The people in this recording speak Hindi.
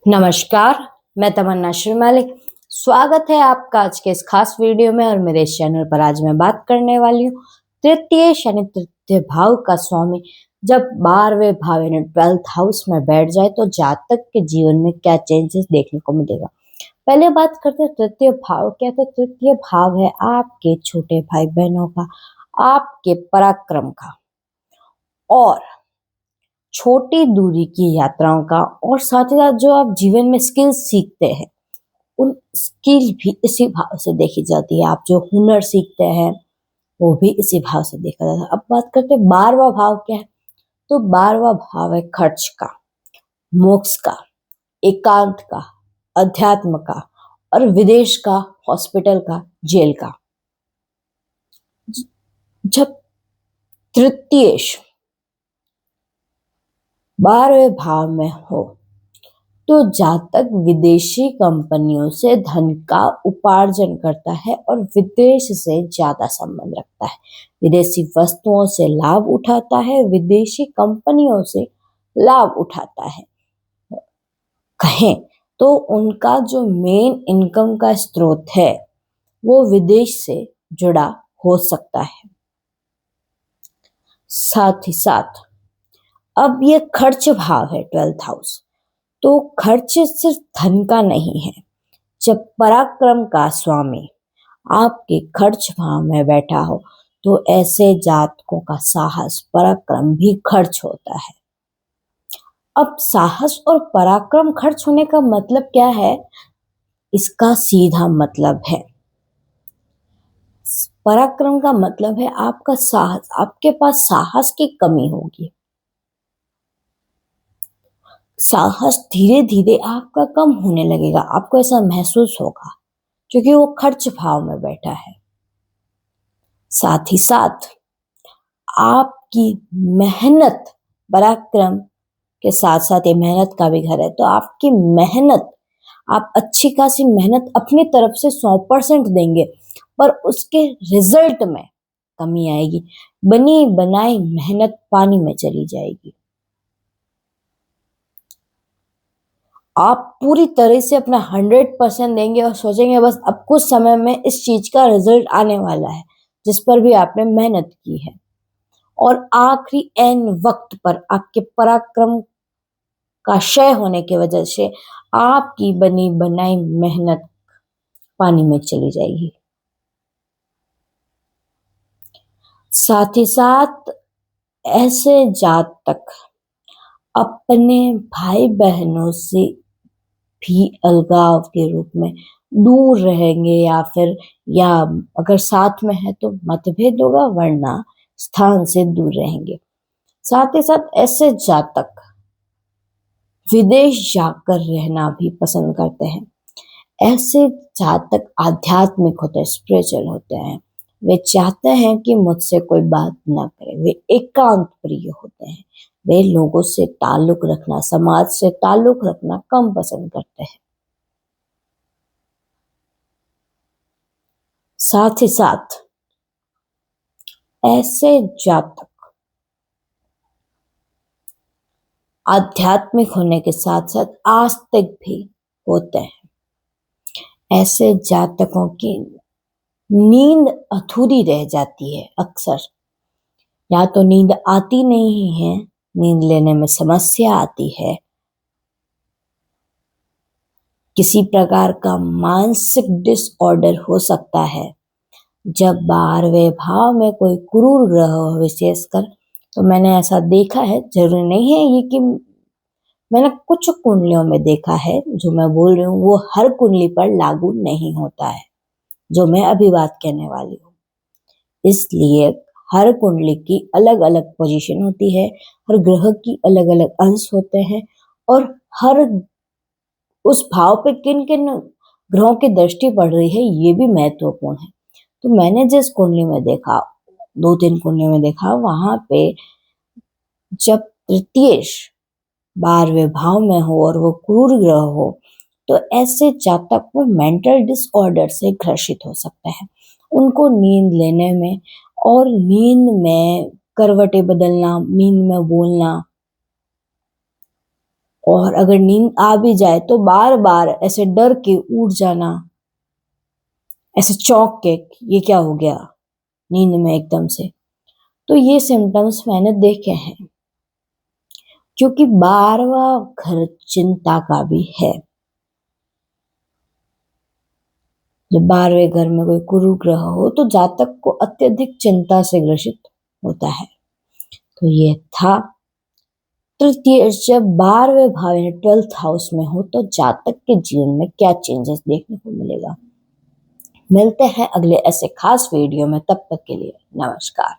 नमस्कार, मैं तमन्ना श्रीमालिक। स्वागत है आपका आज के इस खास वीडियो में। और मेरे इस चैनल पर आज मैं बात करने वाली हूँ तृतीय शनि तृतीय भाव का स्वामी जब 12वें भाव यानी 12th हाउस में बैठ जाए तो जातक के जीवन में क्या चेंजेस देखने को मिलेगा। पहले बात करते हैं तृतीय भाव क्या। तो तृतीय भाव है आपके छोटे भाई बहनों का, आपके पराक्रम का और छोटी दूरी की यात्राओं का, और साथ ही साथ जो आप जीवन में स्किल सीखते हैं उन स्किल भी इसी भाव से देखी जाती है। आप जो हुनर सीखते हैं वो भी इसी भाव से देखा जाता है। अब बात करते हैं 12वां भाव क्या है। तो 12वां भाव है खर्च का, मोक्ष का, एकांत का, अध्यात्म का और विदेश का, हॉस्पिटल का, जेल का। जब तृतीयेश 12वें भाव में हो तो जातक विदेशी कंपनियों से धन का उपार्जन करता है और विदेश से ज्यादा संबंध रखता है। विदेशी वस्तुओं से लाभ उठाता है, विदेशी कंपनियों से लाभ उठाता है। कहें तो उनका जो मेन इनकम का स्रोत है वो विदेश से जुड़ा हो सकता है। साथ ही साथ अब ये खर्च भाव है 12th हाउस, तो खर्च सिर्फ धन का नहीं है। जब पराक्रम का स्वामी आपके खर्च भाव में बैठा हो तो ऐसे जातकों का साहस पराक्रम भी खर्च होता है। अब साहस और पराक्रम खर्च होने का मतलब क्या है, इसका सीधा मतलब है पराक्रम का मतलब है आपका साहस। आपके पास साहस की कमी होगी, साहस धीरे धीरे आपका कम होने लगेगा, आपको ऐसा महसूस होगा क्योंकि वो खर्च भाव में बैठा है। साथ ही साथ आपकी मेहनत, पराक्रम के साथ साथ ये मेहनत का भी घर है, तो आपकी मेहनत, आप अच्छी खासी मेहनत अपनी तरफ से 100% देंगे पर उसके रिजल्ट में कमी आएगी। बनी बनाई मेहनत पानी में चली जाएगी। आप पूरी तरह से अपना 100% देंगे और सोचेंगे बस अब कुछ समय में इस चीज का रिजल्ट आने वाला है जिस पर भी आपने मेहनत की है, और आखिरी एन वक्त पर आपके पराक्रम का क्षय होने की वजह से आपकी बनी बनाई मेहनत पानी में चली जाएगी। साथ ही साथ ऐसे जातक अपने भाई बहनों से भी अलगाव के रूप में दूर रहेंगे, या अगर साथ में है तो मतभेद होगा, वरना स्थान से दूर रहेंगे। साथ ही साथ ऐसे जातक विदेश जाकर रहना भी पसंद करते हैं। ऐसे जातक आध्यात्मिक होते हैं, स्पिरिचुअल होते हैं। वे चाहते हैं कि मुझसे कोई बात ना करे, वे एकांत प्रिय होते हैं। वे लोगों से ताल्लुक रखना, समाज से ताल्लुक रखना कम पसंद करते हैं। साथ ही साथ ऐसे जातक आध्यात्मिक होने के साथ साथ आस्तिक भी होते हैं। ऐसे जातकों की नींद अधूरी रह जाती है अक्सर, या तो नींद आती नहीं है, नींद लेने में समस्या आती है, किसी प्रकार का मानसिक डिसऑर्डर हो सकता है। जब 12वें भाव में कोई क्रूर ग्रह हो विशेषकर, तो मैंने ऐसा देखा है, जरूरी नहीं है ये कि मैंने कुछ कुंडलियों में देखा है, जो मैं बोल रही हूँ वो हर कुंडली पर लागू नहीं होता है जो मैं अभी बात कहने वाली हूँ। इसलिए हर कुंडली की अलग अलग पोजीशन होती है, हर ग्रह की अलग अलग अंश होते हैं, और हर उस भाव पे किन किन ग्रहों की दृष्टि पड़ रही है ये भी महत्वपूर्ण है। तो मैंने जिस कुंडली में देखा, 2-3 कुंडली में देखा, वहां पे जब तृतीयेश 12वें भाव में हो और वो क्रूर ग्रह हो तो ऐसे जातक को मेंटल डिसऑर्डर से ग्रसित हो सकता है। उनको नींद लेने में और नींद में करवटें बदलना, नींद में बोलना और अगर नींद आ भी जाए तो बार बार ऐसे डर के उठ जाना, ऐसे चौंक के ये क्या हो गया नींद में एकदम से। तो ये सिम्टम्स मैंने देखे हैं, क्योंकि 12वां घर चिंता का भी है। जब 12वें घर में कोई कुरु ग्रह हो तो जातक को अत्यधिक चिंता से ग्रसित होता है। तो ये था तृतीय। जब 12वें भाव यानी 12th हाउस में हो तो जातक के जीवन में क्या चेंजेस देखने को मिलेगा। मिलते हैं अगले ऐसे खास वीडियो में, तब तक के लिए नमस्कार।